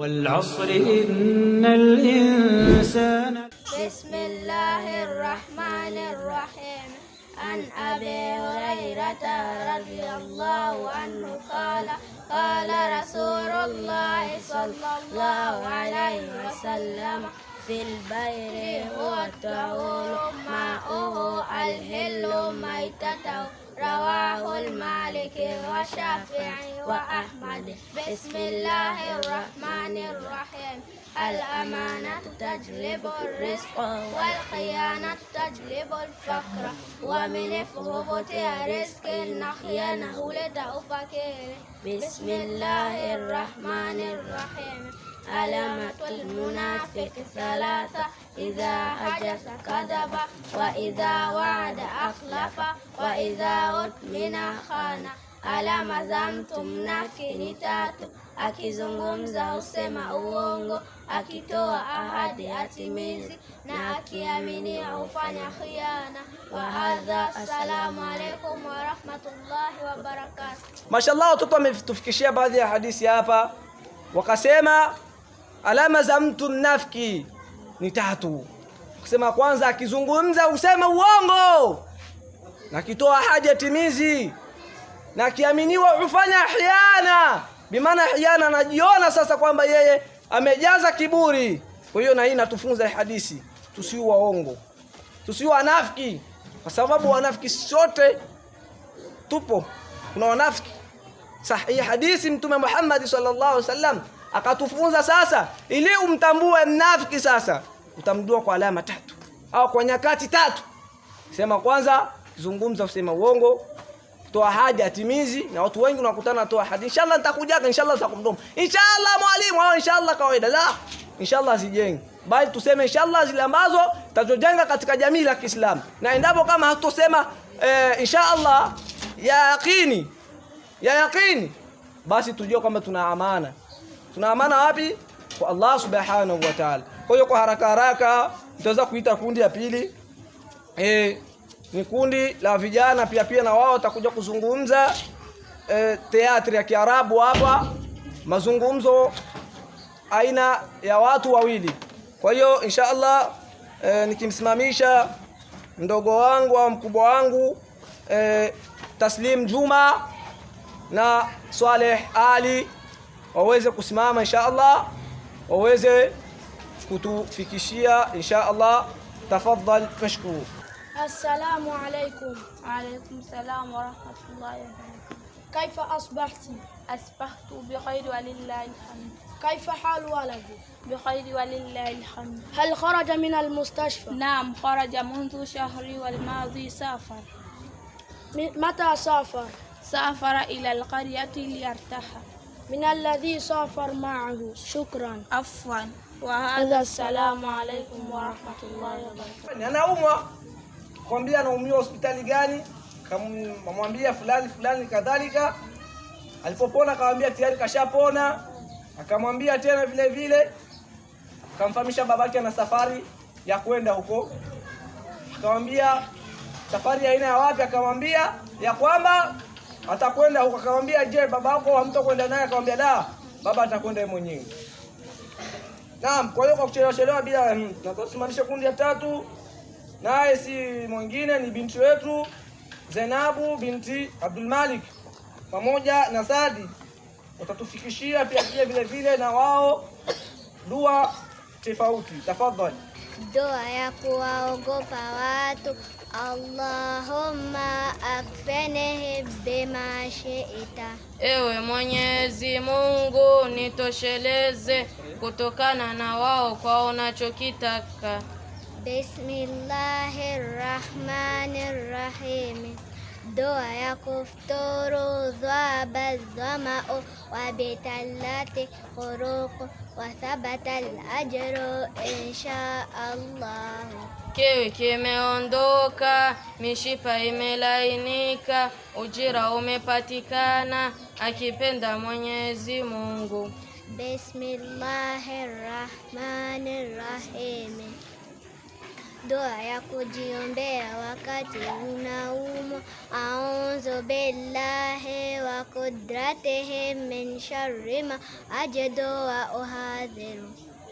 والعصر إن الإنسان. بسم الله الرحمن الرحيم. عن أبي هريرة رضي الله عنه قال قال رسول الله صلى الله عليه وسلم في البير هو الطهور ماؤه الحل ميتته. رواه المالكي والشافعي وأحمد. بسم الله الرحمن الرحيم. الأمانة تجلب الرزق والخيانة تجلب الفقر ومن فروض رزق خيانة لدى فقير. بسم الله الرحمن الرحيم. علامة المنافق ثلاثة: إذا حدث كذب وإذا وعد أخلف وإذا أؤتمن خان. Alama za mtu mnafiki ni tatu: akizungumza husema uongo, akitoa ahadi hatimizi, na akiaminia hufanya khiana. Wa hadha. Assalamu alaykum wa rahmatullahi wa barakatuh. Mashallah, watoto wametufikishia baadhi ya hadithi hapa, wakasema alama za mtu mnafiki ni tatu. Kusema kwanza, akizungumza husema uongo, na akitoa ahadi hatimizi, na kiaminiwa hufanya khiana. Bimaana khiana, anajiona sasa kwamba yeye amejaza kiburi. Kwa hiyo na hii natufunza hadithi, tusiwe waongo, tusiwe wanafiki, kwa sababu wanafiki sote tupo. Kuna wanafiki sahihi. Hadithi Mtume Muhammad sallallahu alaihi wasallam akatufunza sasa, ili umtambue mnafiki sasa utamjua kwa alama tatu au kwa nyakati tatu. Sema kwanza, zungumza usema uongo, toa ahadi atimizi. Na watu wengi unakutana toa ahadi, inshallah nitakujaga, inshallah nitakumdoma, inshallah mwalimu, au inshallah kawaida. La, inshallah zijengi, bali tuseme inshallah zile ambazo tutajenga katika jamii la Kiislamu. Na endapo kama hatosema inshallah ya yaqini, basi tujue kwamba tuna amana. Tuna amana wapi? Kwa Allah subhanahu wa ta'ala. Kwa hiyo kwa haraka tutaweza kuita kundi ya pili. Ni kundi la vijana pia na wao watakuja kuzungumza teatri ya Kiarabu hapa, mazungumzo aina ya watu wawili. Kwa hiyo inshallah nikimsimamisha mdogo wangu au mkubwa wangu Taslim Juma na Saleh Ali waweze kusimama inshallah, waweze kutufikishia inshallah. Tafadhal mashkuru. Assalamu alaykum. Alaykum salam wa rahmatullahi wa barakatuh. Kaifa asbahti? Asbahtu bi khairi wa lillahi alhamd. Kaifa halu waladi? Bi khairi wa lillahi alhamd. Hal kharaja min almustashfa? Naam, kharaja منذ shahri wal madhi safar. Mata safar? Safara ila alqaryati liyartaha. من الذي سافر معه؟ شكرا. عفوا. وهذا. السلام عليكم ورحمة الله وبركاته. Anaumwa, kwambia anaumia hospitali gani, kamwambia fulani kadhalika. Alipopona akamwambia tayari kashapona, akamwambia tena vile vile, akamfahamisha babake ana safari ya kwenda huko, akamwambia safari aina ya wapi, akamwambia ya kwamba atakwenda huko. Akamwambia je, babako hamtakwenda naye? Akamwambia la, baba atakwenda yeye mwenyewe. Naam, kwa hiyo kwa kuchelewa bila tunasimamisha kundi ya tatu, naye si mwingine ni binti wetu Zainabu binti Abdul Malik pamoja na Sadi. Watatufikishia pia vile vile na wao dua tofauti. Tafadhali. Dua ya kuwaogopa watu. Allahumma akfinihi bima shi'ta. Ewe Mwenyezi Mungu, nitosheleze kutokana na wao kwa unachokitaka. Bismillahirrahmanirrahim. Dua ya kufuturu. Dhaba dhamau wa bitallati khuruq wa thabata al-ajru insha Allah. Kiwi kimeondoka, mishipa imelainika, ujira umepatikana, akipenda Mwenyezi Mungu. Bismillahirrahmanirrahim. Dua ya kujiombea wakati unaumwa. A'udhu billahi wa وقدرتهم من شر ما أجد وأحاذر.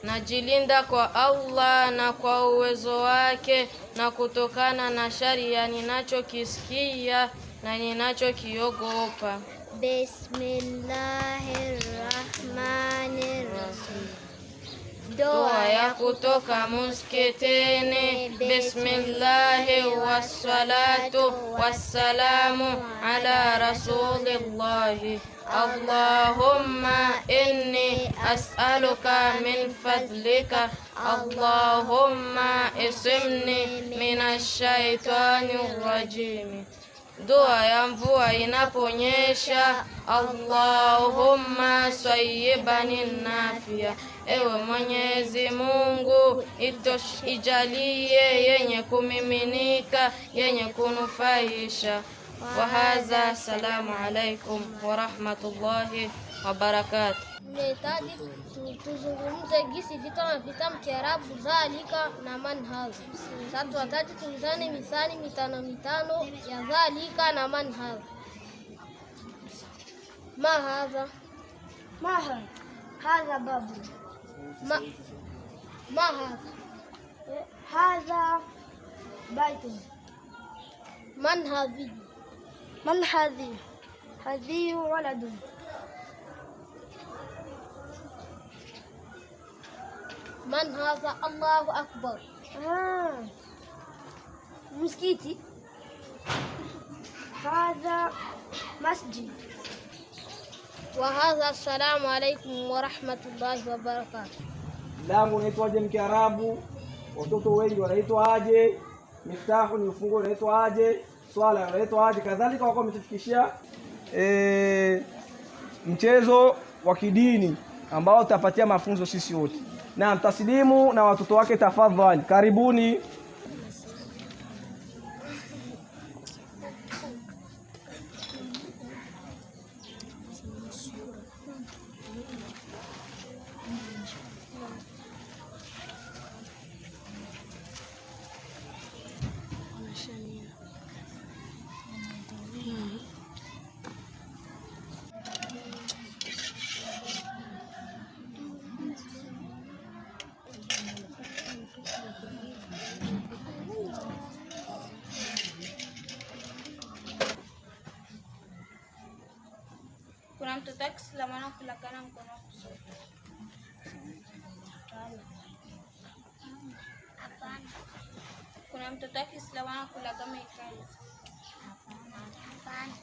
Najilinda kwa Allah na kwa uwezo wake na kutokana na shari ya ninachokisikia na ninachokiogopa. Bismillahirrahmanirrahim. Dua ya kutoka muskitini. Bismillahi wassalatu wassalamu ala rasulillahi. Allahumma inni as'aluka min fadlika. Allahumma isimni minash shaitanir rajim. Dua ya mvua inaponyesha. Allahumma sayyibani nafia. Ewe Mwenyezi Mungu, ijalie yenye kumiminika, yenye kunufaisha. Wa hadha, assalamu alaikum wa rahmatullahi wa barakatuh. Tunahitaji tuzungumze gisi vitamu Kiarabu dhalika na manhaj. Sasa tunahitaji tulizane mithali mitano ya dhalika na manhaj. Ma hadha? Hadha babu. Ma hadha? Hadha baitun. Man hadhi? من هذه؟ هذه ولد. من هذا؟ الله أكبر. مسكيتي. هذا مسجد. وهذا السلام عليكم ورحمة الله وبركاته. Langu naitwaje Mkiarabu? Watoto wengi wanaitwa aje? Miftahu ni ufunguo unaitwa aje? Swala unaitwa aje? Kadhalika wako wametufikishia mchezo wa kidini ambao tutapatia mafunzo sisi wote. Na mtaslimu na watoto wake tafadhali. Karibuni. Kuna mtoto Kiislamu anakulakana mkono wa kushoto. Hapana. Kuna mtoto Kiislamu anakulaga mekali. Hapana.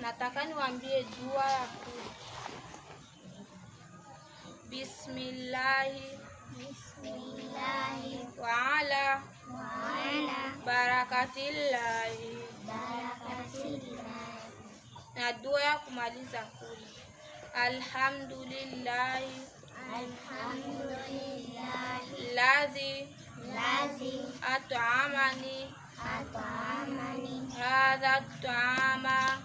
Nataka niwaambie dua ya Bismillahi wa ala barakatillahi. Na dua ya kumaliza kula. Alhamdulillahi ladhi at'amani hadha at'ama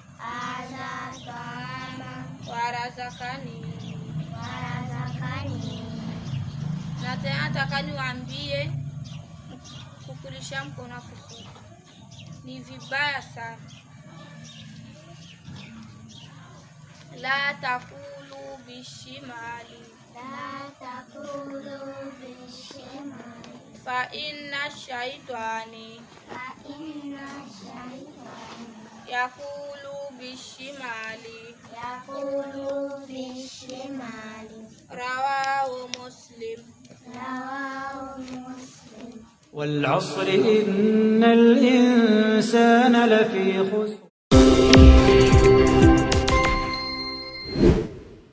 warazakani. Na tena nataka niwaambie kukulisha mkono wa kushoto ni vibaya sana. La takulu bishimali. Fa inna shaitani yakulu bishimali. Rawahu Muslim. والعصر إن الإنسان لفي خسر